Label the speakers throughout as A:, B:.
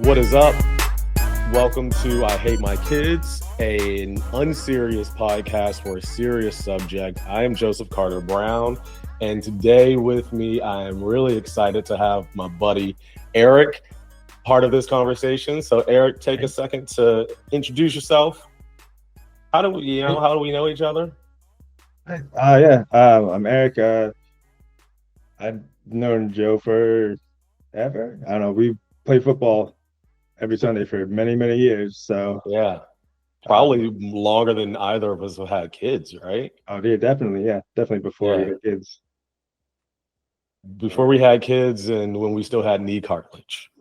A: What is up? Welcome to I Hate My Kids, an unserious podcast for a serious subject. I am Joseph Carter Brown, and today with me, I am really excited to have my buddy Erich part of this conversation. So, Erich, take a second to introduce yourself. How do we know each other?
B: I'm Eric. I've known Joe forever. I don't know. We play football every Sunday for many, many years. So,
A: Yeah,
B: um,
A: probably longer than either of us have had kids, right?
B: oh, yeah, definitely before we
A: Yeah,
B: had kids.
A: before we had kids and when we still had knee cartilage.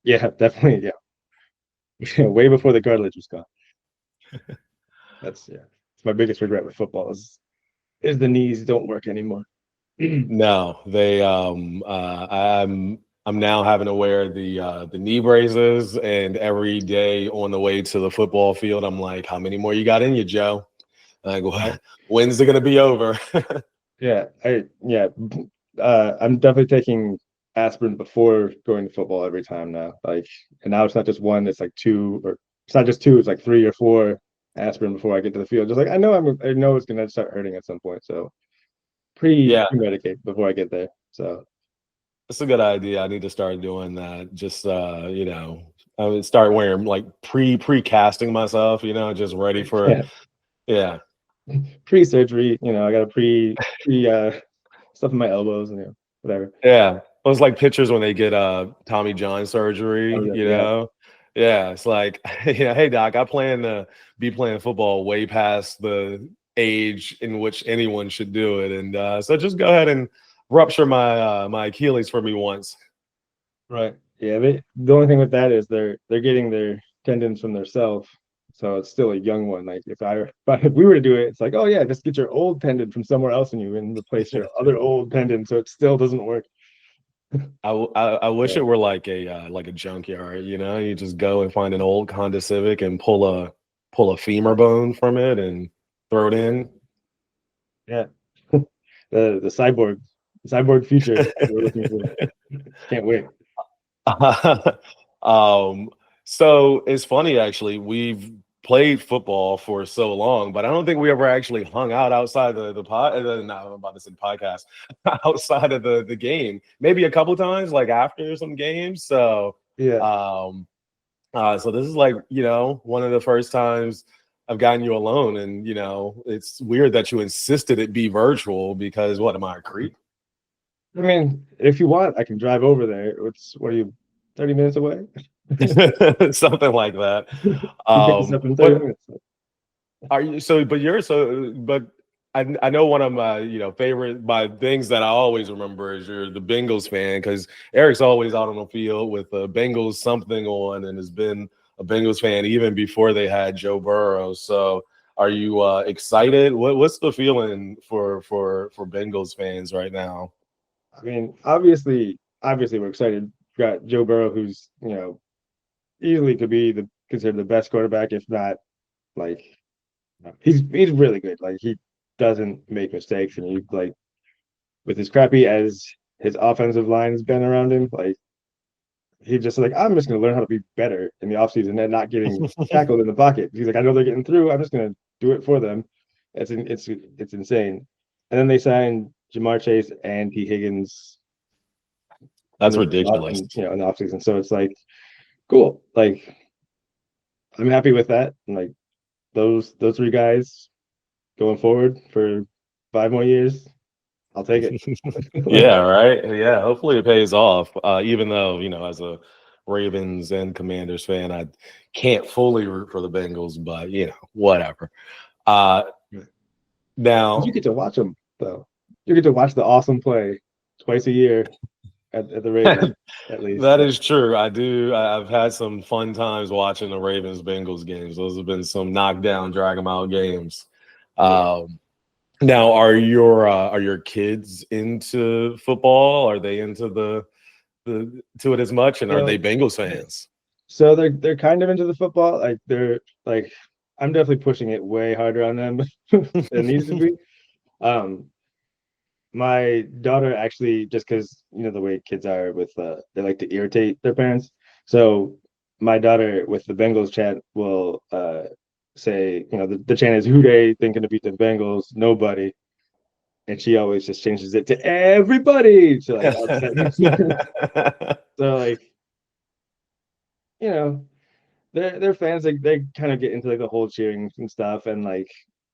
B: Yeah, definitely, yeah. Way before the cartilage was gone. It's my biggest regret with football is the knees don't work anymore.
A: No, they I'm now having to wear the knee braces, and every day on the way to the football field, I'm like, how many more you got in you, Joe? Like,
B: I,
A: when's it gonna be over?
B: yeah, I'm definitely taking aspirin before going to football every time now. And now it's not just one; it's like two, or it's not just two; it's like three or four aspirin before I get to the field. Just like I know it's gonna start hurting at some point, so
A: Yeah,
B: pre-medicate before I get there. So
A: that's a good idea. I need to start doing that. Just I would start wearing like pre-casting myself, just ready for
B: yeah,
A: yeah.
B: pre-surgery, I got a pre stuff in my elbows and whatever.
A: Yeah. It was like pictures when they get Tommy John
B: Oh
A: surgery,
B: yeah, yeah,
A: Yeah, it's like, hey doc, I plan to be playing football way past the age in which anyone should do it. And so just go ahead and rupture my Achilles for me once.
B: right. Yeah, the only thing with that is they're getting their tendons from their self, so it's still a young one. Like if we were to do it, it's like, oh yeah, just get your old tendon from somewhere else in you and replace your other old tendon, so it still doesn't work.
A: I wish
B: Yeah,
A: it were like a junkyard, you just go and find an old Honda Civic and pull a femur bone from it and throw it in.
B: yeah. The cyborg future we're looking for. Can't wait.
A: um, so it's funny actually. We've played football for so long, but I don't think we ever actually hung out outside the pod. No, I'm about to say podcast outside of the game. Maybe a couple times, like after some games. So,
B: Yeah.
A: um, so this is like one of the first times I've gotten you alone, and it's weird that you insisted it be virtual because what am I a creep?
B: I mean, if you want, I can drive over there. What are you, 30 minutes away?
A: Something like that.
B: You pick this up in 30
A: But
B: minutes.
A: are you so? But you're so. But I know one of my favorite my things that I always remember is you're the Bengals fan because Eric's always out on the field with the Bengals something on and has been a Bengals fan even before they had Joe Burrow. So are you excited? What's the feeling for Bengals fans right now?
B: I mean, obviously we're excited. We've got Joe Burrow, who's, easily could be the considered the best quarterback, if not like he's really good. Like he doesn't make mistakes, and he like with as crappy as his offensive line has been around him, like he just like, I'm just gonna learn how to be better in the offseason and not getting tackled in the pocket. He's like, I know they're getting through. I'm just gonna do it for them. It's insane. And then they signed Jamar Chase and T. Higgins in
A: That's
B: the
A: ridiculous.
B: in the offseason. So it's like cool. Like I'm happy with that. And like those three guys going forward for 5 more years, I'll take it.
A: Yeah, right. Yeah, hopefully it pays off. Even though, as a Ravens and Commanders fan, I can't fully root for the Bengals, but whatever. Uh
B: You
A: now
B: get to watch them though. You get to watch the awesome play twice a year at the Ravens, at least.
A: that is true. I've had some fun times watching the Ravens Bengals games. Those have been some knockdown, drag 'em out games.
B: Yeah.
A: Um Now, are your kids into football? Are they into the to it as much? And are they
B: So
A: Bengals fans?
B: so they're kind of into the football. Like they're like I'm definitely pushing it way harder on them than it needs to be. Um my daughter actually, just because the way kids are with they like to irritate their parents. So my daughter with the Bengals chant will say, the chant is "Who they thinking to beat the Bengals? Nobody." And she always just changes it to everybody to like upset me. So like, you know, they're fans. Like they kind of get into like the whole cheering and stuff, and like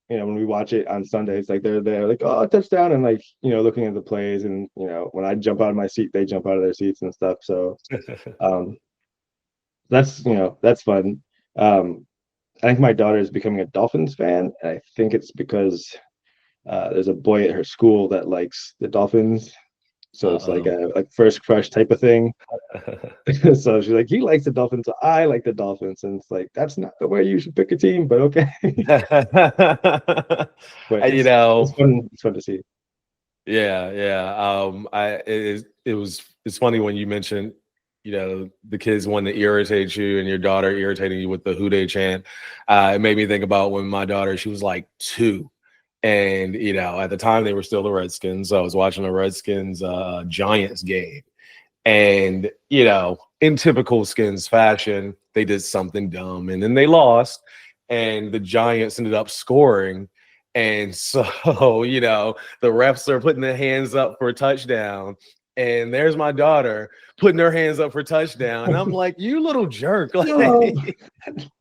B: when we watch it on Sundays, like they're there like, oh, touchdown, and like looking at the plays, and when I jump out of my seat, they jump out of their seats and stuff. So um, that's fun. Um, I think my daughter is becoming a Dolphins fan, and I think it's because there's a boy at her school that likes the Dolphins. So it's like
A: Uh-oh.
B: a like first crush type of thing. So she's like, he likes the Dolphins, so I like the Dolphins, and it's like that's not the way you should pick a team, but okay. But
A: And,
B: it's fun. It's fun to see.
A: yeah. It's funny when you mentioned, the kids want to irritate you and your daughter irritating you with the "Who Dey" chant. It made me think about when my daughter, she was like 2. And, at the time they were still the Redskins. So I was watching the Redskins Giants game. And, in typical Skins fashion, they did something dumb and then they lost. And the Giants ended up scoring. And so, the refs are putting their hands up for a touchdown. And there's my daughter putting her hands up for touchdown. And I'm like, you little jerk.
B: Oh,
A: Like,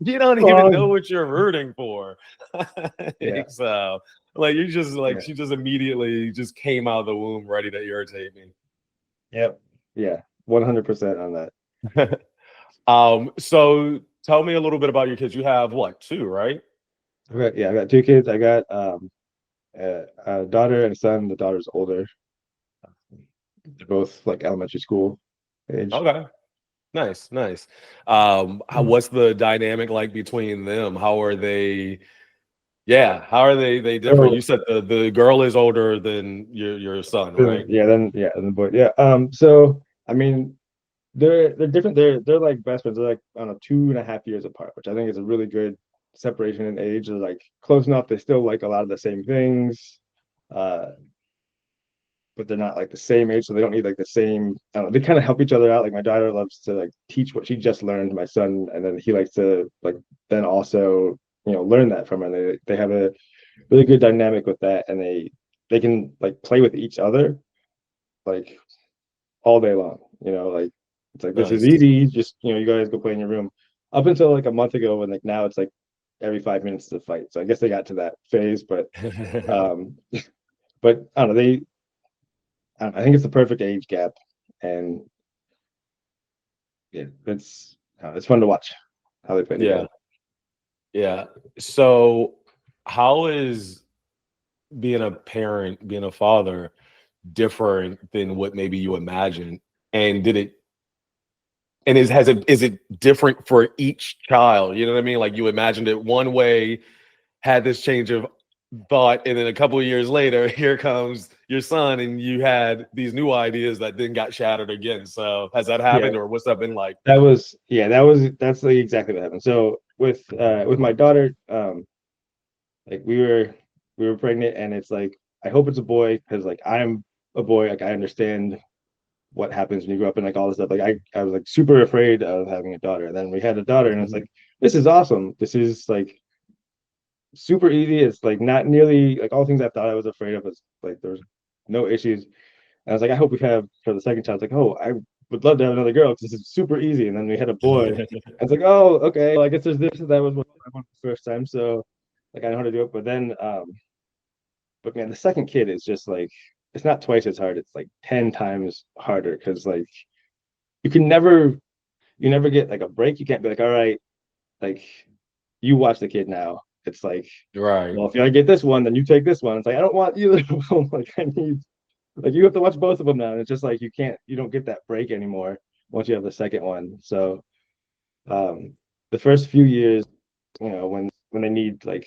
A: you don't even know
B: wrong.
A: what you're rooting for.
B: Yeah,
A: So, like, you just like
B: yeah,
A: she just immediately just came out of the womb ready to irritate me.
B: yep, yeah, 100% on that.
A: So tell me a little bit about your kids. You have what, 2, right?
B: Okay, yeah, I got 2 kids. I got a daughter and a son. The daughter's older. They're both like elementary school age.
A: Okay. Nice, nice.
B: Mm.
A: What's the dynamic like between them? How are they? Yeah, how are they different? You
B: So
A: said the girl is older than your son, right?
B: then the boy, yeah. So I mean, they're different. They're like best friends. They're like I don't know 2.5 years apart, which I think is a really good separation in age. They're like close enough. They still like a lot of the same things, uh, but they're not like the same age, so they don't need like the same. I don't know. They kind of help each other out. Like my daughter loves to like teach what she just learned to my son, and then he likes to like then also learn that from her. And they have a really good dynamic with that, and they can like play with each other like all day long. Like it's like this is
A: Nice.
B: easy. Just you guys go play in your room. Up until like a month ago, and like now it's like every 5 minutes to fight. So I guess they got to that phase, but um, but I don't know. I think it's the perfect age gap, and yeah, it's fun to watch how they play
A: Yeah,
B: together.
A: yeah. So how is being a parent, being a father different than what maybe you imagined? And did it and is it different for each child? You know what I mean? Like you imagined it one way, had this change of thought, and then a couple of years later, here comes your son, and you had these new ideas that then got shattered again. So has that
B: Yeah,
A: happened, or what's that been like?
B: that's like exactly what happened. So with my daughter, like we were pregnant, and it's like I hope it's a boy because like I'm a boy, like I understand what happens when you grow up and like all this stuff. Like I was like super afraid of having a daughter. And then we had a daughter and it's
A: Mhm.
B: like, this is awesome. This is like super easy. It's like not nearly like all things I thought I was afraid of was like there's no issues. And I was like, I hope we have for the second child. It's like, oh, I would love to have another girl because this is super easy. And then we had a boy. And it's like, oh, okay. Well, I guess there's this and that was what I wanted the first time. So like I know how to do it. But man, the second kid is just like it's not twice as hard. It's like 10 times harder because like you can never you never get like a break. You can't be like, all right, like you watch the kid now. It's like,
A: Right.
B: well, if you gotta get this one, then you take this one. It's like I don't want either of them. Like I need like you have to watch both of them now. And it's just like you don't get that break anymore once you have the second one. So um the first few years, when they need like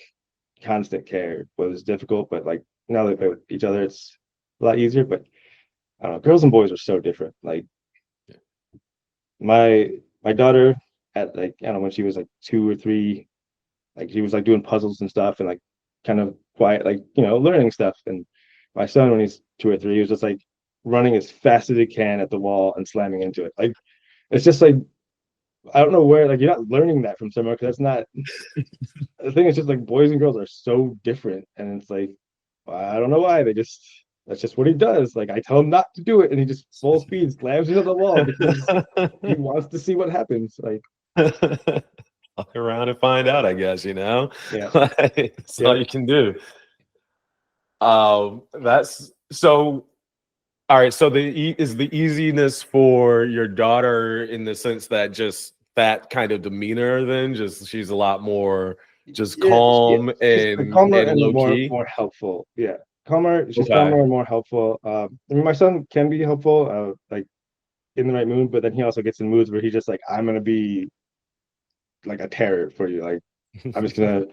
B: constant care was difficult, but like now they play with each other, it's a lot easier. But I don't know, girls and boys are so different. Like my daughter at like I don't know when she was like 2 or 3, like she was like doing puzzles and stuff and like kind of quiet, like learning stuff. And my son, when he's 2 or 3, he was just like running as fast as he can at the wall and slamming into it. Like it's just like I don't know where, like, you're not learning that from somewhere because that's not the thing. Is just like boys and girls are so different, and it's like I don't know why they just that's just what he does. Like I tell him not to do it, and he just full speed slams into the wall because he wants to see what happens. Like
A: Fuck around and find out, I guess,
B: yeah,
A: That's all
B: yeah,
A: you can do. That's so. All right, so is the easiness for your daughter in the sense that just that kind of demeanor, then just she's a lot more just
B: yeah, yeah.
A: calm
B: She's calmer
A: and
B: and
A: low key.
B: more helpful. Yeah, calmer. She's
A: Okay.
B: calmer and more helpful. I mean, my son can be helpful, like in the right mood, but then he also gets in moods where he's just like, I'm gonna be like a terror for you. Like I'm just gonna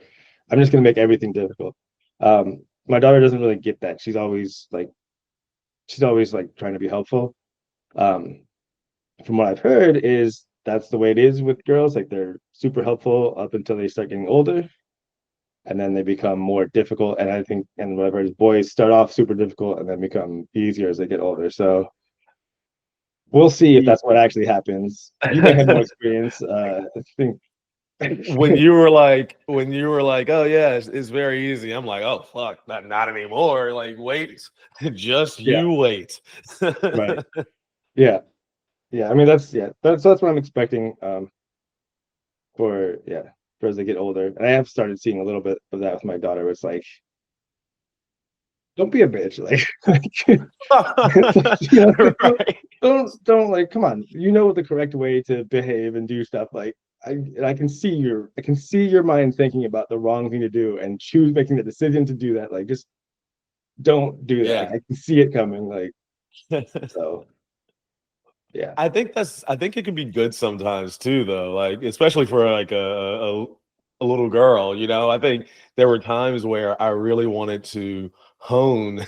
B: I'm just gonna make everything difficult. My daughter doesn't really get that. She's always like trying to be helpful. Um, from what I've heard is that's the way it is with girls. Like they're super helpful up until they start getting older, and then they become more difficult. And I think, and what I've heard is boys start off super difficult and then become easier as they get older. So we'll see if that's what actually happens. You may have more experience. I think
A: When you were like, oh yeah, it's very easy. I'm like, oh fuck, not anymore. Like, wait, just
B: yeah,
A: you wait.
B: right. Yeah. Yeah. I mean that's what I'm expecting for for as they get older. And I have started seeing a little bit of that with my daughter. Where it's like, don't be a bitch. It's like
A: Right.
B: don't like come on. You know the correct way to behave and do stuff. Like I can see your mind thinking about the wrong thing to do and choose making the decision to do that. Like just don't do that.
A: Yeah.
B: I can see it coming. Like so yeah.
A: I think it can be good sometimes too, though. Like, especially for like a little girl, I think there were times where I really wanted to hone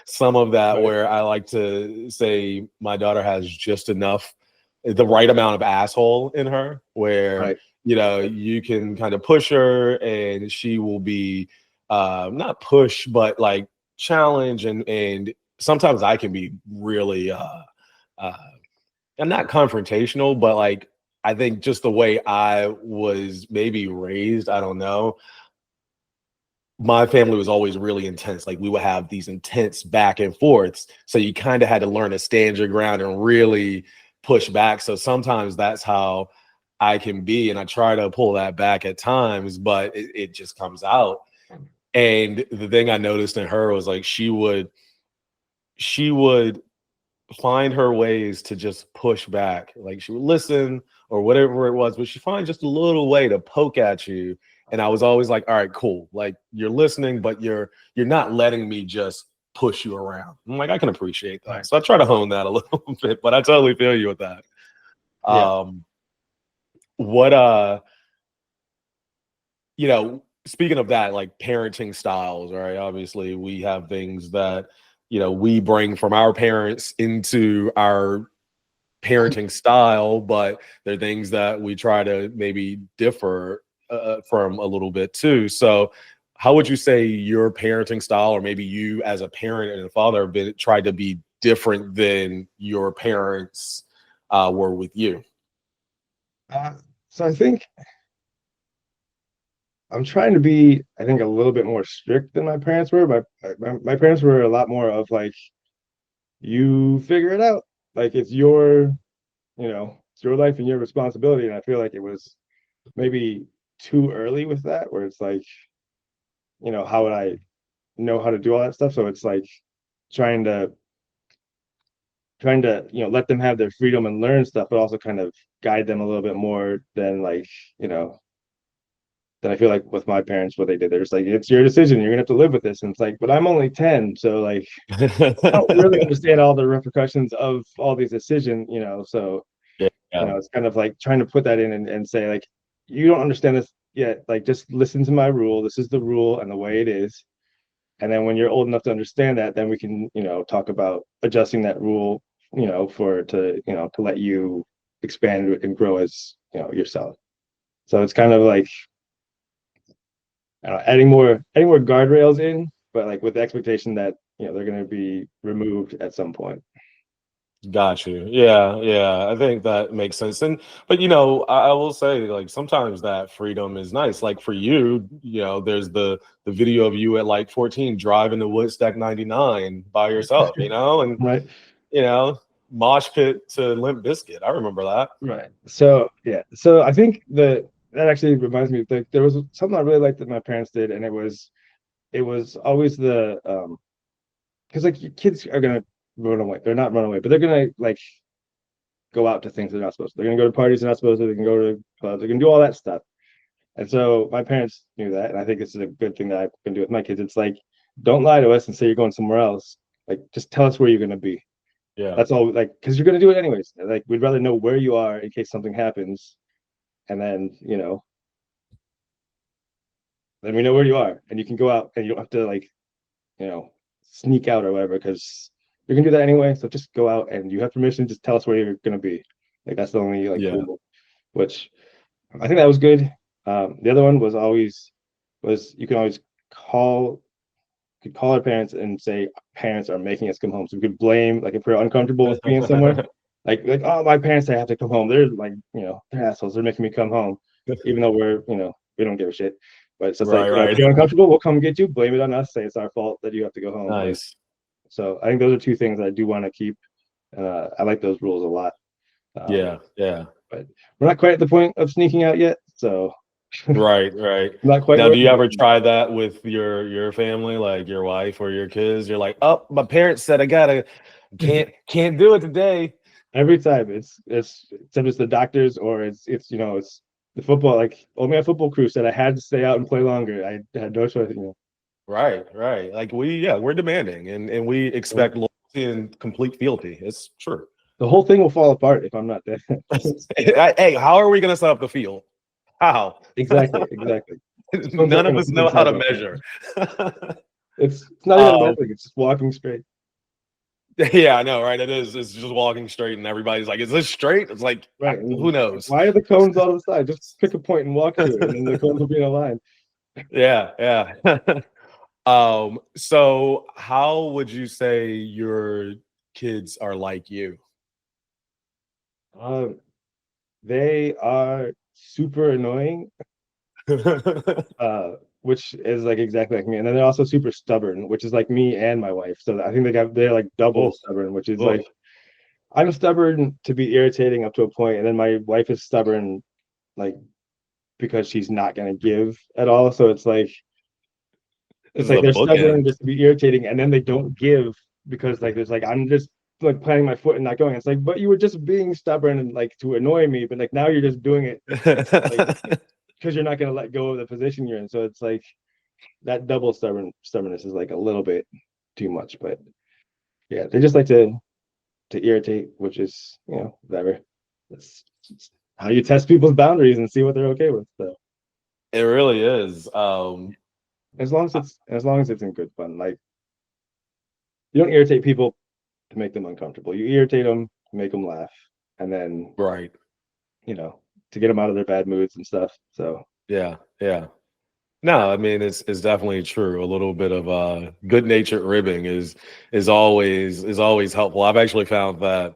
A: some of that,
B: Right.
A: where I like to say my daughter has just enough, the right amount of asshole in her, where
B: Right. Right.
A: you can kind of push her and she will be not push, but like challenge, and sometimes I can be really uh I'm not confrontational, but like I think just the way I was maybe raised, I don't know. My family was always really intense. Like we would have these intense back and forths. So you kind of had to learn to stand your ground and really push back. So sometimes that's how I can be. And I try to pull that back at times, but it just comes out. And the thing I noticed in her was like she would find her ways to just push back. Like she would listen or whatever it was, but she find just a little way to poke at you. And I was always like, all right, cool. Like you're listening, but you're not letting me just push you around. I'm like, I can appreciate that.
B: Right.
A: So I try to hone that a little bit, but I totally feel you with that.
B: Yeah.
A: Um, what speaking of that, like parenting styles, right? Obviously, we have things that we bring from our parents into our parenting style, but there are things that we try to maybe differ from a little bit too. So, how would you say your parenting style, or maybe you as a parent and a father, have been tried to be different than your parents were with you?
B: Uh, so I think I'm trying to be, I think, a little bit more strict than my parents were. My parents were a lot more of like, you figure it out. Like it's your life and your responsibility. And I feel like it was maybe too early with that, where it's like, how would I know how to do all that stuff? So it's like trying to let them have their freedom and learn stuff, but also kind of guide them a little bit more than like, you know, than I feel like with my parents, what they did. They're just like, it's your decision. You're gonna have to live with this. And it's like, but I'm only 10. So like I don't really understand all the repercussions of all these decisions. So,
A: Yeah.
B: it's kind of like trying to put that in and say, like, you don't understand this yet. Like, just listen to my rule. This is the rule and the way it is. And then when you're old enough to understand that, then we can, talk about adjusting that rule, to let you expand and grow as, yourself. So it's kind of like adding more guardrails in, but like with the expectation that, they're going to be removed at some point.
A: Got you. Yeah, yeah. I think that makes sense. And but I will say like sometimes that freedom is nice. Like for you, there's the video of you at like 14 driving to Woodstock 99 by yourself, and
B: Right.
A: you know, mosh pit to Limp Bizkit. I remember that.
B: Right. So yeah. So I think that actually reminds me that there was something I really liked that my parents did, and it was always the because like your kids are gonna run away. They're not run away, but they're gonna like go out to things they're not supposed to. They're gonna go to parties they're not supposed to. They can go to clubs. They can do all that stuff. And so my parents knew that, and I think this is a good thing that I can do with my kids. It's like, don't lie to us and say you're going somewhere else. Like, just tell us where you're gonna be.
A: Yeah.
B: That's all. Like, because you're gonna do it anyways. Like, we'd rather know where you are in case something happens, and then we know where you are, and you can go out, and you don't have to like, you know, sneak out or whatever, because you're gonna do that anyway. So just go out, and you have permission. Just tell us where you're gonna be. Like, that's the only like
A: Yeah.
B: rule. Which I think that was good. The other one was you can always call could call our parents and say parents are making us come home. So we could blame like if we're uncomfortable with being somewhere, like oh my parents say I have to come home. They're like they're assholes. They're making me come home, even though we don't give a shit. But it's just like
A: Right,
B: if
A: right.
B: you're uncomfortable, we'll come get you. Blame it on us. Say it's our fault that you have to go home. Like
A: Nice.
B: so, I think those are two things I do want to keep. I like those rules a lot. Um,
A: Yeah, yeah.
B: but we're not quite at the point of sneaking out yet, so
A: Right, right.
B: not quite
A: Now,
B: where.
A: do you ever try that with your family, like your wife or your kids? You're like, oh, my parents said I gotta can't do it today.
B: Every time it's except it's the doctors or it's the football like only my football crew said I had to stay out and play longer. I had no choice.
A: Right, right. Like we're demanding and we expect loyalty and complete fealty. It's true.
B: The whole thing will fall apart if I'm not there.
A: Hey, how are we gonna set up the field? How?
B: Exactly. Stones aren't
A: None of
B: gonna
A: us
B: fit
A: know how
B: inside
A: to
B: that thing.
A: measure.
B: It's not even
A: um,
B: measuring, it's just walking straight.
A: yeah, I know, right? It is. It's just walking straight, and everybody's like, "Is this straight?" It's like,
B: Right.
A: who
B: And
A: knows?
B: why are the cones all to the side? Just pick a point and walk to it, and then the cones will be in a line.
A: Yeah, yeah. So how would you say your kids are like you?
B: Um, they are super annoying, uh, which is like exactly like me. And then they're also super stubborn, which is like me and my wife. So I think they're like double
A: Oh,
B: stubborn, which is
A: oh.
B: like I'm stubborn to be irritating up to a point, and then my wife is stubborn like because she's not gonna give at all. So
A: This
B: it's
A: is
B: like
A: a
B: they're stubborn
A: bookend.
B: just to be irritating, and then they don't give because like there's like I'm just like planting my foot and not going. It's like, but you were just being stubborn and like to annoy me, but like now you're just doing it like because you're not gonna let go of the position you're in. So it's like that double stubbornness is like a little bit too much. But yeah, they just like to irritate, which is whatever. That's how you test people's boundaries and see what they're okay with. So
A: It really is.
B: as long as it's in good fun, like you don't irritate people to make them uncomfortable. You irritate them to make them laugh, and then
A: Right.
B: you know to get them out of their bad moods and stuff. So
A: Yeah, yeah. No, I mean it's definitely true. A little bit of good natured ribbing is always helpful. I've actually found that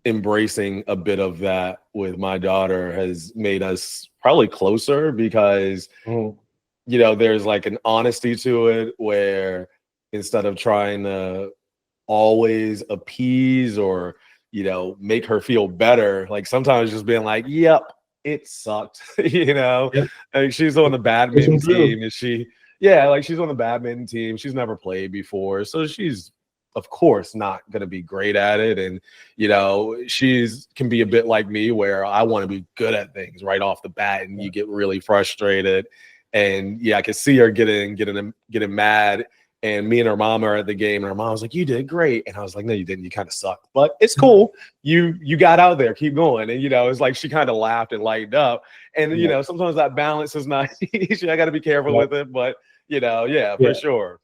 A: embracing a bit of that with my daughter has made us probably closer because
B: mm,
A: there's like an honesty to it where instead of trying to always appease or make her feel better, like sometimes just being like, yep, it sucked.
B: yep,
A: Like she's on the
B: pushing
A: badminton
B: through.
A: team and yeah, like she's on the badminton team, she's never played before, so she's of course not going to be great at it. And she's can be a bit like me where I want to be good at things right off the bat and
B: Yeah,
A: you get really frustrated. And yeah, I could see her getting mad. And me and her mom are at the game, and her mom was like, "You did great," and I was like, "No, you didn't. You kind of sucked, but it's cool. You got out there. Keep going." And it's like she kind of laughed and lightened up. And
B: yeah,
A: sometimes that balance is not easy. I got to be careful
B: yeah,
A: with it, but yeah, for
B: yeah.
A: sure.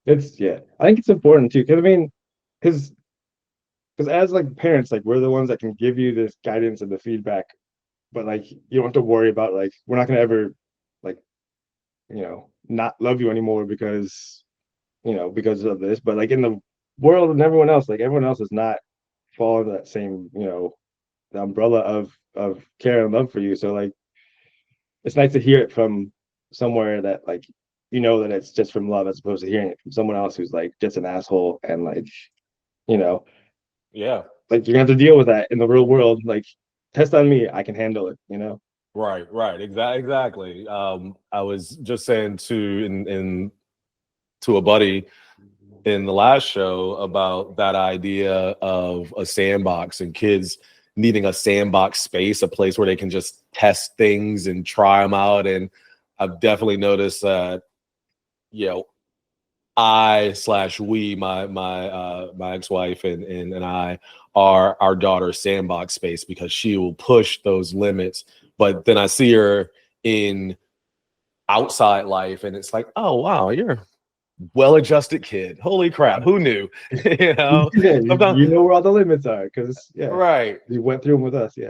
B: I think it's important too, because I mean, because as like parents, like we're the ones that can give you this guidance and the feedback, but like you don't have to worry about like we're not gonna ever like not love you anymore because because of this. But like in the world and everyone else, like everyone else is not. fall into that same, the umbrella of care and love for you. So like it's nice to hear it from somewhere that like that it's just from love as opposed to hearing it from someone else who's like just an asshole and like, you know,
A: Yeah.
B: like you're gonna have to deal with that in the real world. Like test on me, I can handle it.
A: Right, right, exactly. I was just saying in to a buddy in the last show about that idea of a sandbox and kids needing a sandbox space, a place where they can just test things and try them out. And I've definitely noticed that, you know, I slash we, my ex-wife and I are our daughter's sandbox space because she will push those limits. But then I see her in outside life and it's like, oh wow, you're a well-adjusted kid. Holy crap, who knew? you know,
B: Yeah,
A: sometimes
B: you know where all the limits are because
A: right.
B: you went through them with us. Yeah.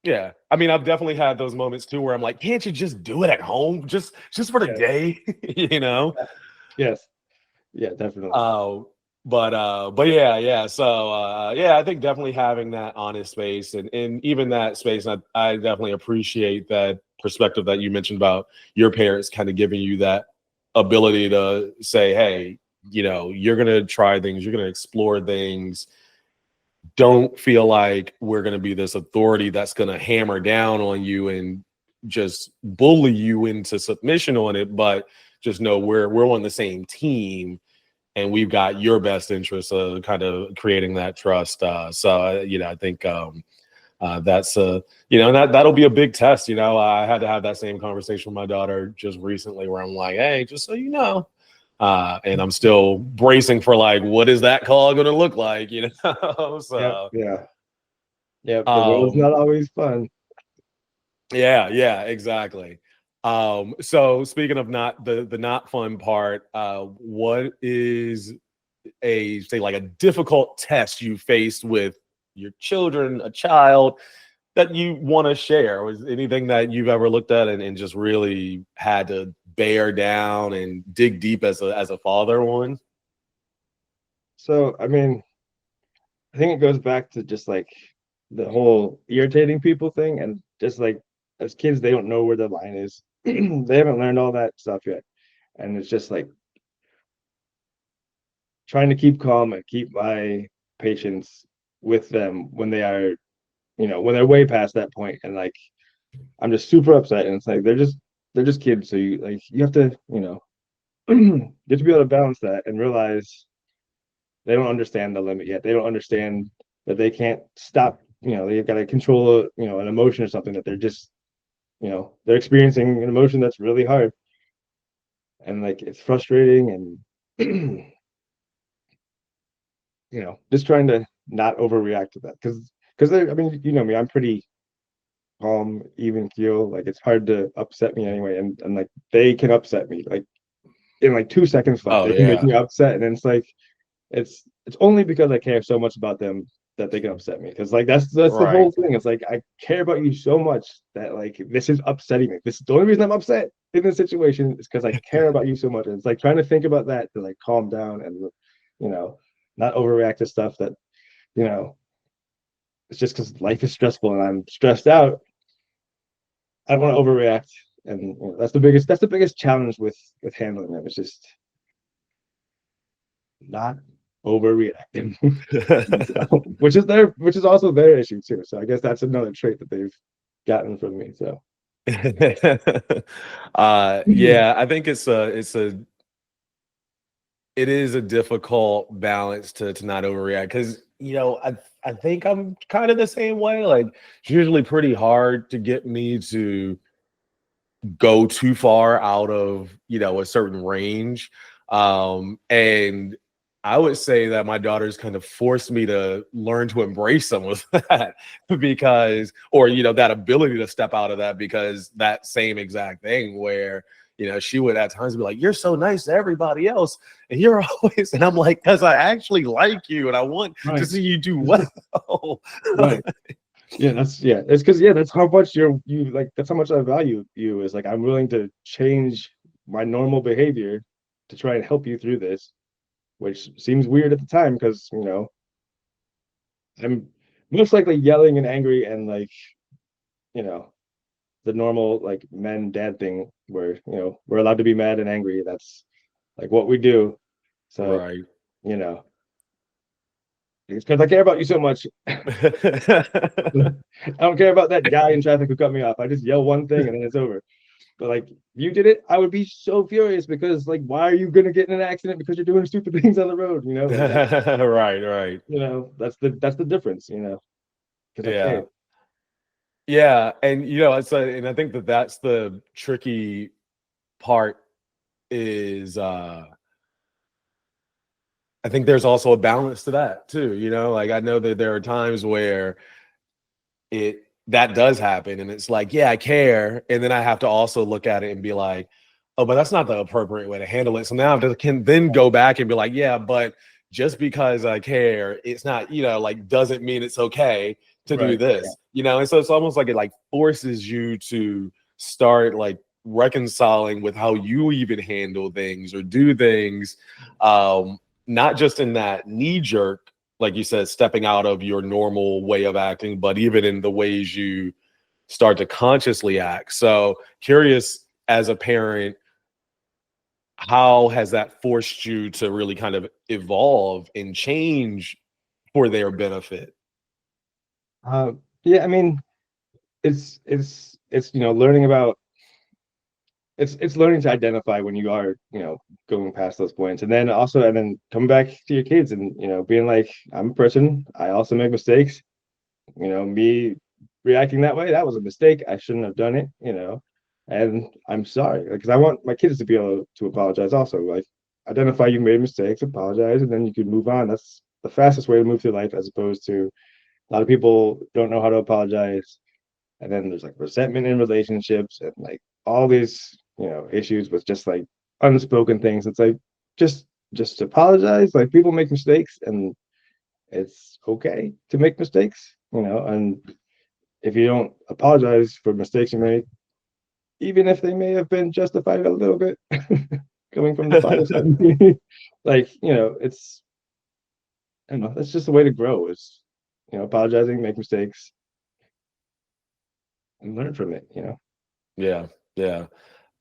A: Yeah. I mean, I've definitely had those moments too where I'm like, can't you just do it at home? Just for the
B: Yeah.
A: day, you know?
B: Yes. Yeah, definitely.
A: Uh, but yeah. So yeah, I think definitely having that honest space and even that space, I definitely appreciate that perspective that you mentioned about your parents kind of giving you that ability to say, hey, you're gonna try things, you're gonna explore things. Don't feel like we're gonna be this authority that's gonna hammer down on you and just bully you into submission on it, but just know we're on the same team and we've got your best interest of kind of creating that trust. I think that's that'll be a big test. I had to have that same conversation with my daughter just recently, where I'm like, hey, just so you know, and I'm still bracing for like, what is that call going to look like?
B: Yeah.
A: So
B: Yeah. Yeah. The world's
A: um,
B: not always fun.
A: yeah, exactly. So speaking of not the not fun part, what is a say like a difficult test you faced with your children, a child that you want to share? Was anything that you've ever looked at and just really had to bear down and dig deep as a father one?
B: So, I mean, I think it goes back to just like the whole irritating people thing. And just like as kids, they don't know where the line is. They haven't learned all that stuff yet. And it's just like trying to keep calm and keep my patience with them when they are, when they're way past that point. And like, I'm just super upset. And it's like, they're just kids. So you have to, you have to be able to balance that and realize they don't understand the limit yet. They don't understand that they can't stop. They've got to control, an emotion or something that they're just, they're experiencing an emotion that's really hard, and like it's frustrating, and just trying to not overreact to that because I mean, you know me, I'm pretty calm, even keel. Like it's hard to upset me anyway, and like they can upset me like in like 2 seconds flat.
A: Oh
B: They can make
A: yeah,
B: me upset, and it's like it's only because I care so much about them that they can upset me. Because like that's the
A: right.
B: whole thing. It's like I care about you so much that like this is upsetting me. This is the only reason I'm upset in this situation is because I care about you so much. And it's like trying to think about that to like calm down and you know not overreact to stuff that you know it's just because life is stressful and I'm stressed out. I don't want to overreact, and that's the biggest challenge with handling them. It's just not overreacting. So, which is also their issue too. So I guess that's another trait that they've gotten from me. So
A: Yeah, I think it is a difficult balance to not overreact because I think I'm kind of the same way. Like it's usually pretty hard to get me to go too far out of a certain range. And I would say that my daughter's kind of forced me to learn to embrace some of that because or that ability to step out of that, because that same exact thing where she would at times be like, you're so nice to everybody else and you're always, and I'm like, because I actually like you and I want to
B: right,
A: see you do well.
B: right, yeah. It's because that's how much you like. That's how much I value you. Is like I'm willing to change my normal behavior to try and help you through this, which seems weird at the time because I'm most likely yelling and angry and like, you know, the normal like men dad thing where, we're allowed to be mad and angry. That's like what we do. So,
A: Right.
B: you know, it's because I care about you so much. I don't care about that guy in traffic who cut me off. I just yell one thing and then it's over. But like, if you did it, I would be so furious because like, why are you gonna get in an accident because you're doing stupid things on the road? Like that's
A: Right, right.
B: that's the difference. Because I
A: Yeah.
B: care.
A: Yeah, and and I think that that's the tricky part is I think there's also a balance to that too, like I know that there are times where it that does happen and it's like, yeah, I care, and then I have to also look at it and be like, oh, but that's not the appropriate way to handle it. So now can then go back and be like, yeah, but just because I care, it's not, like doesn't mean it's okay to do
B: Right.
A: this, and so it's almost like it like forces you to start like reconciling with how you even handle things or do things, not just in that knee jerk, like you said, stepping out of your normal way of acting, but even in the ways you start to consciously act. So curious, as a parent, how has that forced you to really kind of evolve and change for their benefit?
B: Yeah, I mean, it's learning about it's learning to identify when you are going past those points, and then coming back to your kids and being like, I'm a person, I also make mistakes. Me reacting that way, that was a mistake, I shouldn't have done it. And I'm sorry, because I want my kids to be able to apologize also, like identify you made mistakes, apologize, and then you can move on. That's the fastest way to move through life, as opposed to a lot of people don't know how to apologize, and then there's like resentment in relationships and like all these issues with just like unspoken things. It's like just apologize. Like, people make mistakes and it's okay to make mistakes, and if you don't apologize for mistakes you make, even if they may have been justified a little bit, coming from the father side, like, it's, I don't know, that's just the way to grow, is apologizing, make mistakes, and learn from it.
A: Yeah, yeah.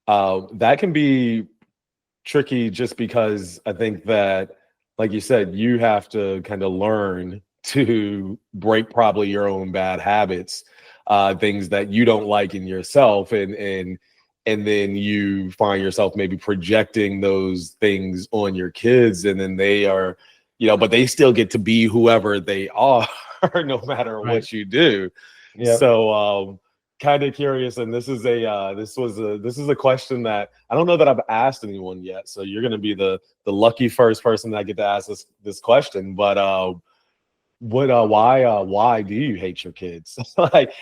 A: That can be tricky just because I think that, like you said, you have to kind of learn to break probably your own bad habits, things that you don't like in yourself, and then you find yourself maybe projecting those things on your kids, and then they are, but they still get to be whoever they are, no matter
B: Right.
A: what you do.
B: Yeah.
A: So, kind of curious, and this is a question that I don't know that I've asked anyone yet. So you're going to be the lucky first person that I get to ask this question. But why do you hate your kids? like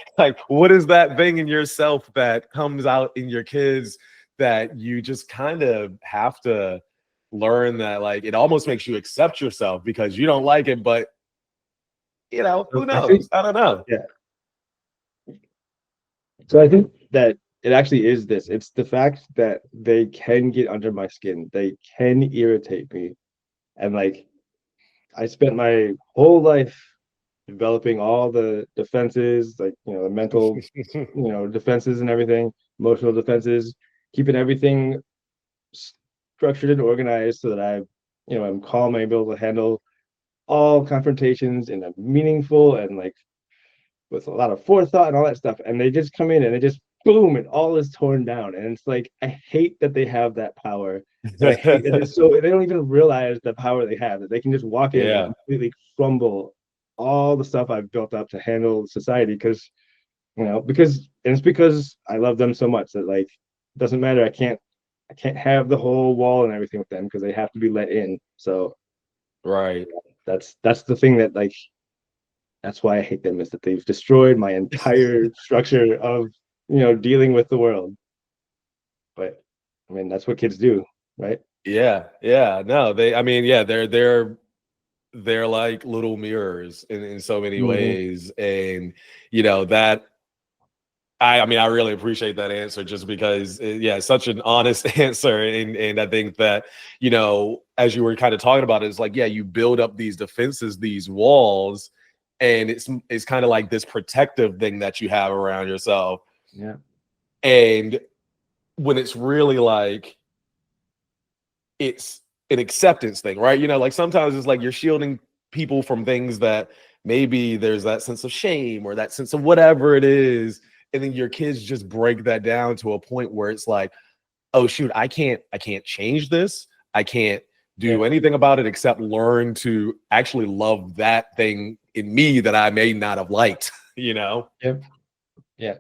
A: what is that thing in yourself that comes out in your kids that you just kind of have to learn, that like it almost makes you accept yourself because you don't like it, but
B: So
A: who
B: I think,
A: knows? I don't know.
B: yeah. So I think that it actually is this. It's the fact that they can get under my skin. They can irritate me. And like, I spent my whole life developing all the defenses, like, the mental, defenses and everything, emotional defenses, keeping everything structured and organized so that I'm calm and able to handle all confrontations in a meaningful and like with a lot of forethought and all that stuff. And they just come in and they just boom, and all is torn down. And it's like, I hate that they have that power. And I hate that it's so they don't even realize the power they have, that they can just walk in and
A: Yeah.
B: completely crumble all the stuff I've built up to handle society. And it's because I love them so much that, like, it doesn't matter. I can't have the whole wall and everything with them because they have to be let in. So
A: Right.
B: that's the thing that, like, that's why I hate them, is that they've destroyed my entire structure of dealing with the world. But I mean, that's what kids do, right?
A: Yeah, yeah. No, I mean, yeah, they're like little mirrors in so many
B: Mm-hmm.
A: ways. And that I mean, I really appreciate that answer just because yeah, it's such an honest answer. And I think that, as you were kind of talking about it, it's like, yeah, you build up these defenses, these walls, and it's kind of like this protective thing that you have around yourself.
B: Yeah.
A: And when it's really like it's an acceptance thing, right? Like sometimes it's like you're shielding people from things that maybe there's that sense of shame or that sense of whatever it is, and then your kids just break that down to a point where it's like, oh shoot, I can't change this. I can't
B: Yeah.
A: do anything about it except learn to actually love that thing in me that I may not have liked,
B: Yep. Yeah.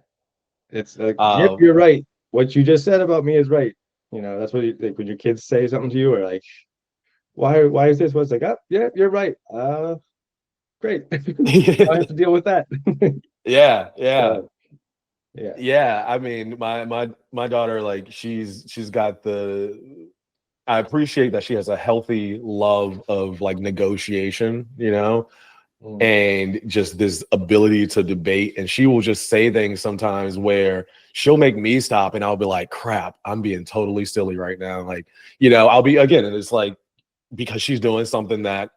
B: It's like, yep,
A: Um,
B: you're right. What you just said about me is right. That's what like when your kids say something to you, or like, why is this? What's like, oh, yeah, you're right. Great. I have to deal with that.
A: yeah, yeah.
B: So yeah.
A: Yeah, I mean, my daughter, like she's got the. I appreciate that she has a healthy love of like negotiation,
B: Mm.
A: and just this ability to debate. And she will just say things sometimes where she'll make me stop, and I'll be like, "Crap, I'm being totally silly right now." Like, I'll be again, and it's like because she's doing something that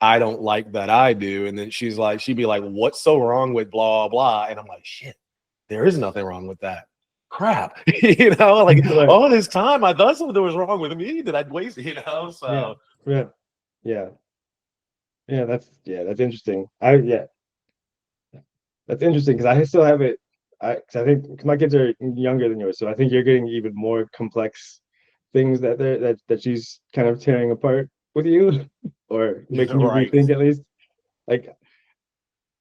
A: I don't like that I do, and then she'd be like, "What's so wrong with blah blah?" And I'm like, "Shit." There is nothing wrong with that. Crap. Like
B: Right.
A: all this time I thought something was wrong with me that I'd wasted,
B: Yeah.
A: So
B: Yeah. Yeah. That's interesting. That's interesting because I still have it. Cause I think 'cause my kids are younger than yours, so I think you're getting even more complex things that she's kind of tearing apart with you, or making you
A: right.
B: rethink at least. Like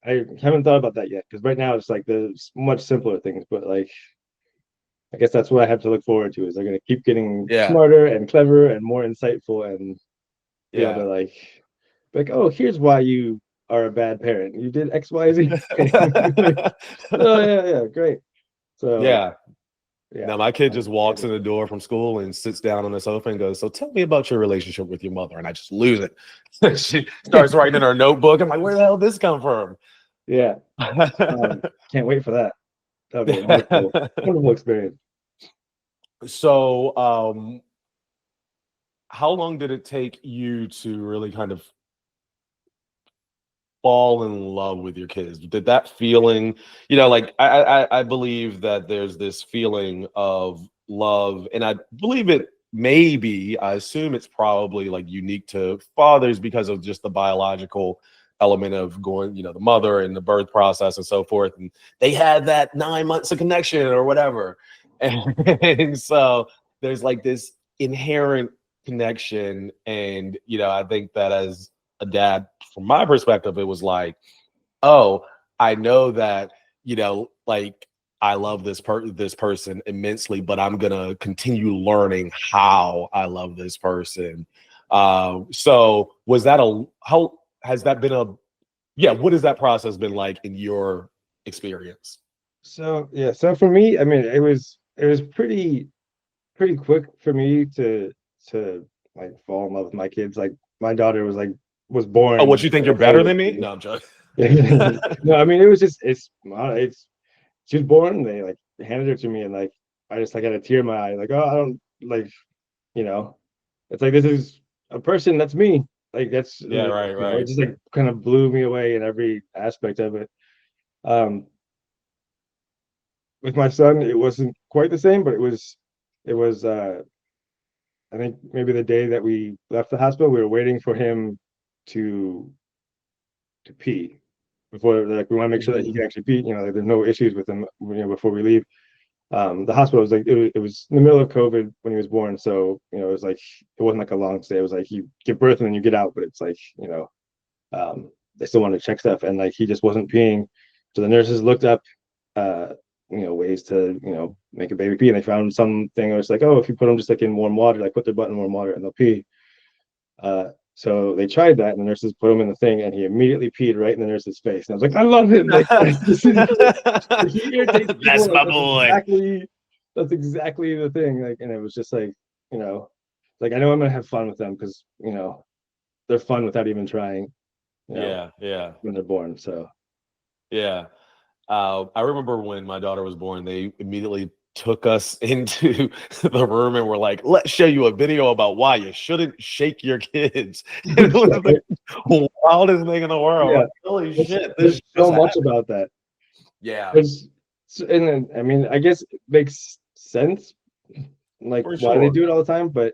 B: I haven't thought about that yet because right now it's like the much simpler things, but like I guess that's what I have to look forward to is they're gonna keep getting
A: Yeah.
B: smarter and clever and more insightful and be able to
A: Yeah.
B: like, oh, here's why you are a bad parent. You did X, Y, Z. Like, oh yeah, yeah, great. So
A: Yeah.
B: yeah,
A: Now my kid
B: I'm
A: just walks in
B: excited.
A: the door from school and sits down on the sofa and goes, "So tell me about your relationship with your mother." And I just lose it. She starts writing in her notebook. I'm like, "Where the hell did this come from?"
B: Yeah, can't wait for that. That'll be a wonderful, wonderful experience.
A: So, how long did it take you to really kind of fall in love with your kids? Did that feeling, like I believe that there's this feeling of love, and I believe it maybe, I assume it's probably like unique to fathers because of just the biological element of going, the mother and the birth process and so forth. And they had that 9 months of connection or whatever. And so there's like this inherent connection. And, I think that as a dad, from my perspective, it was like, oh, I know that, like I love this person immensely, but I'm gonna continue learning how I love this person. So was that how has that been yeah, what has that process been like in your experience?
B: So yeah, so for me, I mean, it was pretty quick for me to like fall in love with my kids. Like my daughter was
A: Oh, what, you
B: born
A: think you're better than me?
B: relatively.
A: No, I'm joking.
B: No, I mean it was just it's she was born. They like handed her to me, and like I just like had a tear in my eye. Like, oh, I don't like you know, it's like this is a person that's me. Like that's
A: Yeah, right,
B: it
A: right.
B: just like kind of blew me away in every aspect of it. Um, with my son, it wasn't quite the same, but it was. I think maybe the day that we left the hospital, we were waiting for him to to pee before like we want to make sure that he
A: Mhm.
B: can actually pee. Like, there's no issues with him, before we leave. The hospital was like it was in the middle of COVID when he was born, so it was like it wasn't like a long stay. It was like you give birth and then you get out, but it's like they still wanted to check stuff, and like he just wasn't peeing. So the nurses looked up, uh, ways to make a baby pee, and they found something. It was like, oh, if you put them just like in warm water, like put their butt in warm water, and they'll pee. So they tried that, and the nurses put him in the thing, and he immediately peed right in the nurse's face. And I was like, I love him. Like this is he irritates people.
A: That's
B: Like
A: my boy.
B: that's exactly the thing. Like, and it was just like, like I know I'm gonna have fun with them because they're fun without even trying. You know,
A: Yeah, yeah,
B: when they're born. So
A: yeah. I remember when my daughter was born, they immediately took us into the room and were like, let's show you a video about why you shouldn't shake your kids. And it was the wildest thing in the world.
B: Yeah,
A: Like, holy
B: there's,
A: shit,
B: there's
A: this
B: so
A: just
B: much
A: happened.
B: about that.
A: Yeah,
B: There's, and then, I mean, I guess it makes sense, like
A: for
B: why they
A: sure.
B: do it all the time, but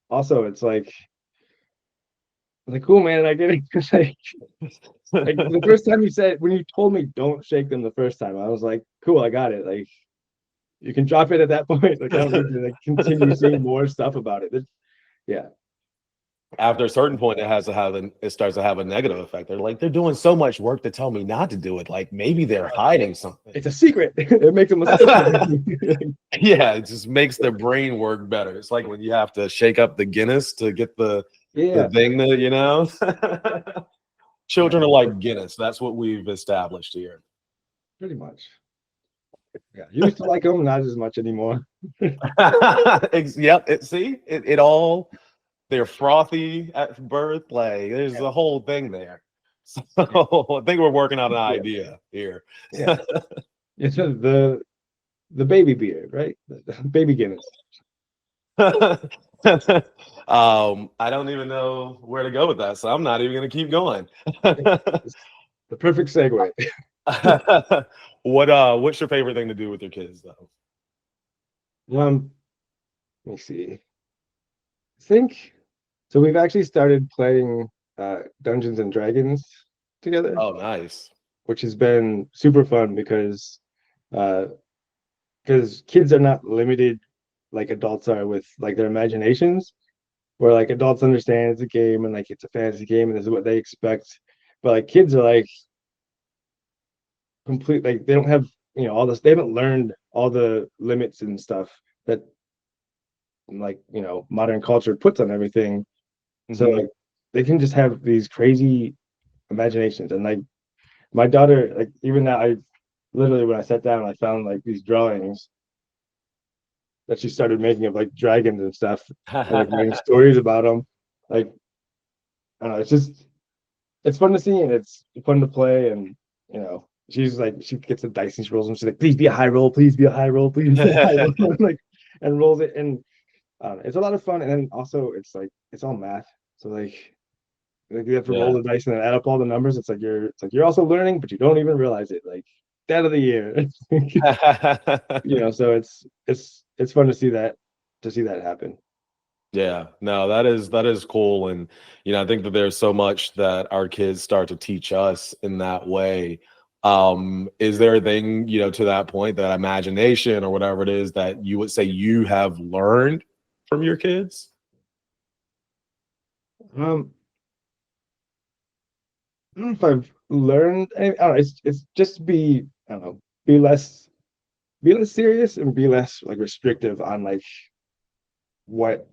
B: also it's like cool, man. I get it. Like the first time you said, when you told me don't shake them the first time, I was like, cool, I got it. Like you can drop it at that point. Like I don't need to like continue seeing more stuff about it. Yeah,
A: After a certain point, it starts to have a negative effect. They're like, they're doing so much work to tell me not to do it. Like maybe they're hiding something.
B: it's a secret. It makes them a secret.
A: Yeah, it just makes their brain work better. It's like when you have to shake up the Guinness to get the
B: Yeah,
A: thing that,
B: yeah,
A: children are like Guinness. That's what we've established here.
B: pretty much. Yeah, you used to like them, not as much anymore.
A: Yep. It all, they're frothy at birth. Like there's
B: Yeah,
A: a whole thing there. So I think we're working out an
B: yeah,
A: idea here.
B: yeah. It's the baby beard, right? The baby Guinness.
A: I don't even know where to go with that, so I'm not even going to keep going.
B: It's the perfect segue.
A: What's your favorite thing to do with your kids though?
B: Let me see. I think so. We've actually started playing Dungeons and Dragons together,
A: Oh, nice.
B: which has been super fun uh, because kids are not limited like adults are with like their imaginations. Where like adults understand it's a game and like it's a fantasy game and this is what they expect, but like kids are like complete like they don't have all this. They haven't learned all the limits and stuff that like modern culture puts on everything. So
A: Hmm.
B: like they can just have these crazy imaginations and like my daughter like even now I literally when I sat down I found like these drawings that she started making of like dragons and stuff and like writing stories about them. Like I don't know, it's fun to see and it's fun to play and she's like she gets the dice and she rolls them. She's like, please be a high roll, please be a high roll, please be a high roll. Like and rolls it and it's a lot of fun and then also it's like it's all math. So like you have to roll
A: Yeah.
B: the dice and then add up all the numbers. It's like you're also learning, but you don't even realize it. Like dad of the year. So it's fun to see that happen.
A: Yeah, no, that is cool. And I think that there's so much that our kids start to teach us in that way. Is there a thing, to that point, that imagination or whatever it is that you would say you have learned from your kids?
B: Um, I don't know if I've learned. I don't know. It's just be I don't know. Be less serious and be less like restrictive on what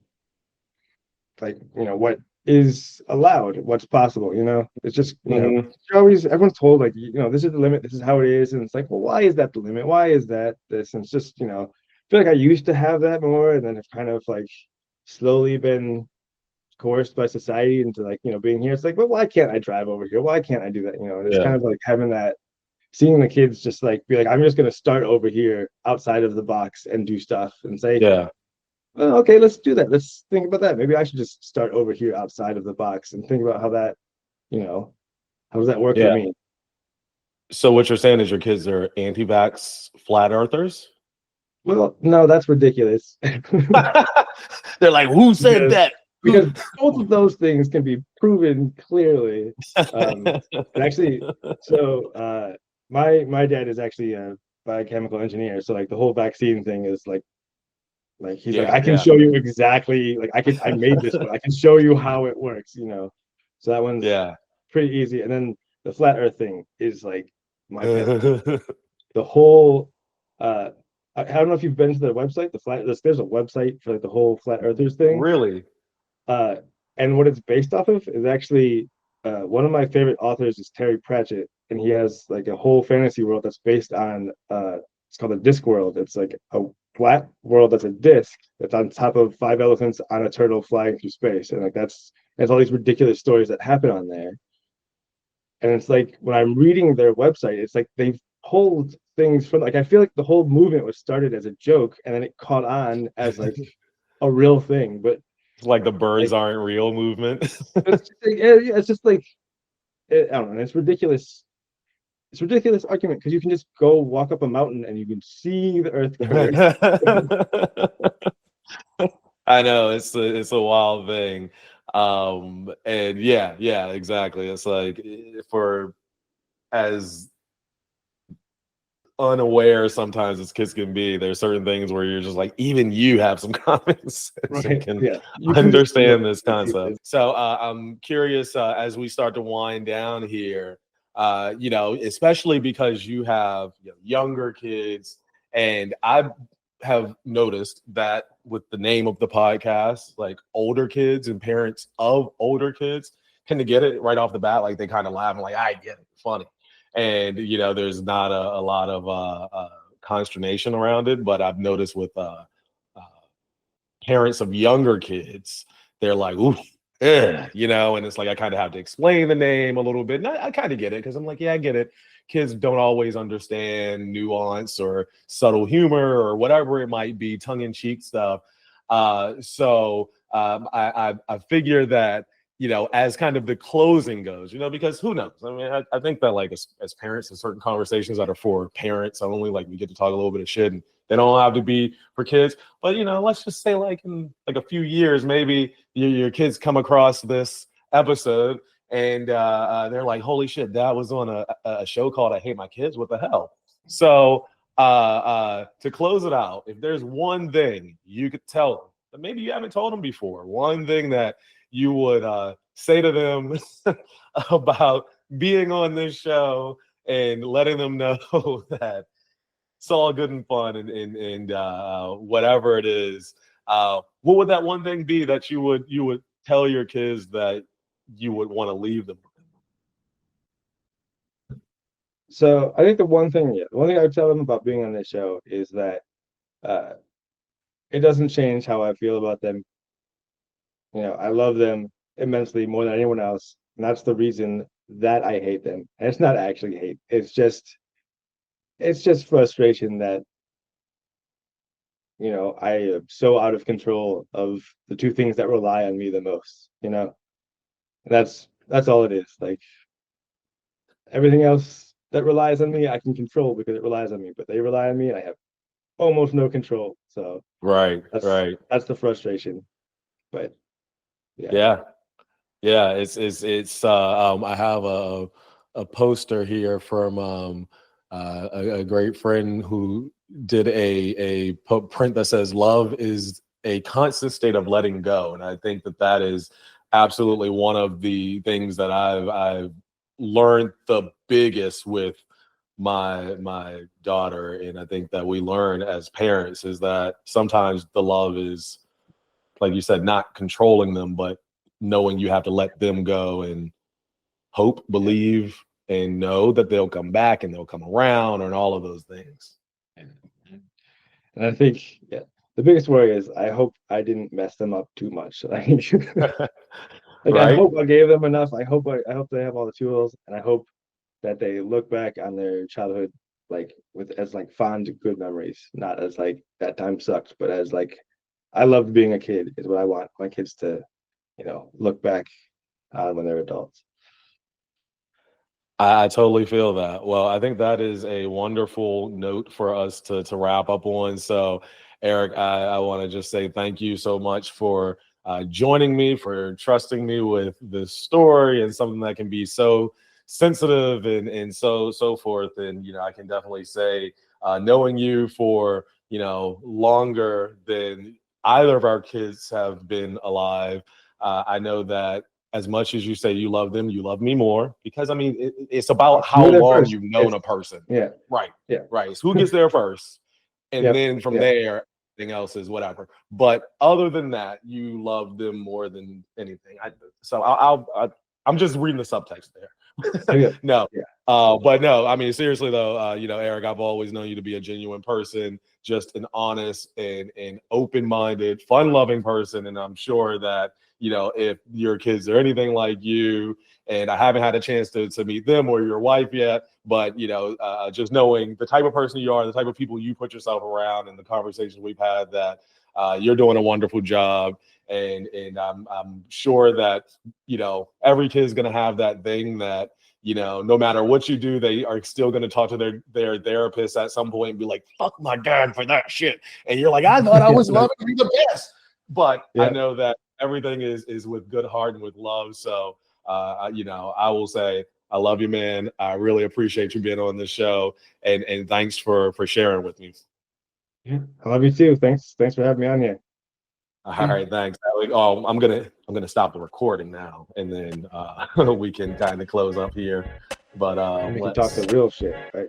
B: what is allowed, what's possible. It's just
A: Hmm.
B: you're always everyone's told like this is the limit, this is how it is, and it's like, well, why is that the limit? Why is that this? And it's just I feel like I used to have that more, and then I've kind of like slowly been coerced by society into like being here. It's like, well, why can't I drive over here? Why can't I do that? And it's
A: Yeah,
B: kind of like having that, seeing the kids just like be like, I'm just gonna start over here outside of the box and do stuff and say,
A: yeah,
B: well, okay, let's do that. Let's think about that. Maybe I should just start over here outside of the box and think about how that, you know, how does that work for
A: yeah.
B: me?
A: So what you're saying is your kids are anti-vax flat earthers?
B: Well, no, that's ridiculous.
A: They're like, who said
B: because
A: that?
B: because both of those things can be proven clearly. Um, and actually, so my dad is actually a biochemical engineer, so like the whole vaccine thing is like he's like
A: Yeah,
B: I can
A: yeah,
B: show you exactly like I made this one. I can show you how it works. So that one's
A: yeah.
B: pretty easy. And then the flat Earth thing is like my pet peeve. The whole uh I don't know if you've been to their website, there's a website for like the whole flat earthers thing.
A: Really?
B: Uh and what it's based off of is actually one of my favorite authors is Terry Pratchett, and he has like a whole fantasy world that's based on it's called a disc world. It's like a flat world that's a disc that's on top of five elephants on a turtle flying through space. And like there's all these ridiculous stories that happen on there. And it's like when I'm reading their website, it's like they've pulled things from like I feel like the whole movement was started as a joke and then it caught on as like a real thing. But
A: Like the birds
B: like
A: aren't real movement.
B: it's just like, yeah, it's just like I don't know. It's ridiculous. It's a ridiculous argument because you can just go walk up a mountain and you can see the Earth curve.
A: I know it's a wild thing. And yeah, exactly. It's like for as unaware sometimes as kids can be, there's certain things where you're just like, even you have some common sense and
B: Right.
A: can
B: Yeah. You can just feel
A: understand this concept. So I'm curious as we start to wind down here, especially because you have younger kids, and I have noticed that with the name of the podcast, like older kids and parents of older kids tend to get it right off the bat. Like they kind of laugh and like, I get it, funny. And there's not a lot of consternation around it. But I've noticed with parents of younger kids, they're like, ooh, and it's like I kind of have to explain the name a little bit. And I kind of get it because I'm like, yeah, I get it. Kids don't always understand nuance or subtle humor or whatever it might be, tongue-in-cheek stuff. I figure that as kind of the closing goes, because who knows? I mean, I think that like as parents, in certain conversations that are for parents only, like we get to talk a little bit of shit, and they don't have to be for kids. But let's just say like in like a few years, maybe your kids come across this episode and they're like, "Holy shit, that was on a show called I Hate My Kids. What the hell?" So to close it out, if there's one thing you could tell them that maybe you haven't told them before, one thing that you would say to them about being on this show and letting them know that it's all good and fun and whatever it is, what would that one thing be that you would tell your kids that you would want to leave them?
B: So I think the one thing I would tell them about being on this show is that uh, it doesn't change how I feel about them. I love them immensely more than anyone else, and that's the reason that I hate them. And it's not actually hate. It's just frustration that I am so out of control of the two things that rely on me the most. That's all it is. Like everything else that relies on me, I can control because it relies on me. But they rely on me, and I have almost no control. So
A: Right,
B: that's
A: right.
B: that's the frustration. But yeah,
A: Yeah. Yeah, I have a poster here from a great friend who did a print that says love is a constant state of letting go. And I think that is absolutely one of the things that I've learned the biggest with my daughter. And I think that we learn as parents is that sometimes the love is, like you said, not controlling them, but knowing you have to let them go and hope, believe, and know that they'll come back and they'll come around and all of those things.
B: and I think the biggest worry is I hope I didn't mess them up too much. Like I
A: Right?
B: hope I gave them enough. I hope they have all the tools, and I hope that they look back on their childhood like with as like fond good memories, not as like that time sucked, but as like I loved being a kid is what I want my kids to, look back on when they're adults.
A: I totally feel that. Well, I think that is a wonderful note for us to wrap up on. So, Eric, I want to just say thank you so much for joining me, for trusting me with this story and something that can be so sensitive and so forth. And I can definitely say, knowing you for longer than either of our kids have been alive, I know that as much as you say you love them, you love me more, because I mean it's about
B: You
A: how
B: were there
A: long
B: first.
A: you've known
B: It's
A: a person.
B: yeah,
A: Right,
B: yeah,
A: right. It's who gets there first, and
B: yep,
A: then from
B: yep.
A: there, everything else is whatever. But other than that, you love them more than anything. So I'm just reading the subtext there.
B: Yeah.
A: No.
B: Yeah.
A: But no, I mean, seriously though, Eric, I've always known you to be a genuine person, just an honest and open-minded, fun-loving person. And I'm sure that, if your kids are anything like you, and I haven't had a chance to meet them or your wife yet, but just knowing the type of person you are, the type of people you put yourself around, and the conversations we've had, that you're doing a wonderful job. And I'm sure that every kid's gonna have that thing that no matter what you do, they are still going to talk to their therapist at some point and be like, "Fuck my dad for that shit," and you're like, "I thought I was loving to be the best," but I know that everything is with good heart and with love. So, I will say, I love you, man. I really appreciate you being on this show, and thanks for sharing with me.
B: Yeah. I love you too. Thanks for having me on here.
A: All right, thanks. Oh, I'm gonna stop the recording now, and then we can kind of close up here. But
B: And we can talk the real shit, right?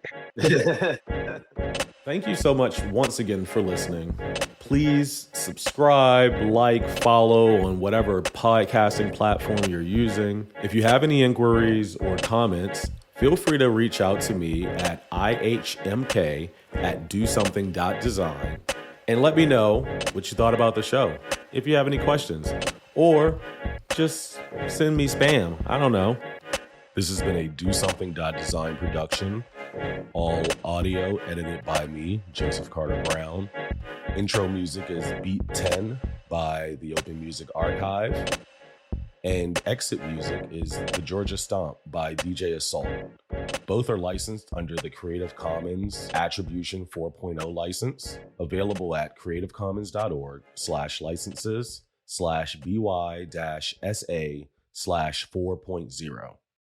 A: Thank you so much once again for listening. Please subscribe, like, follow on whatever podcasting platform you're using. If you have any inquiries or comments, feel free to reach out to me at ihmk@dosomething.design and let me know what you thought about the show. If you have any questions, or just send me spam. I don't know. This has been a Do Something Design production. All audio edited by me, Joseph Carter Brown. Intro music is Beat 10 by the Open Music Archive. And exit music is The Georgia Stomp by DJ Assault. Both are licensed under the Creative Commons Attribution 4.0 license, available at creativecommons.org/licenses/by-SA/4.0.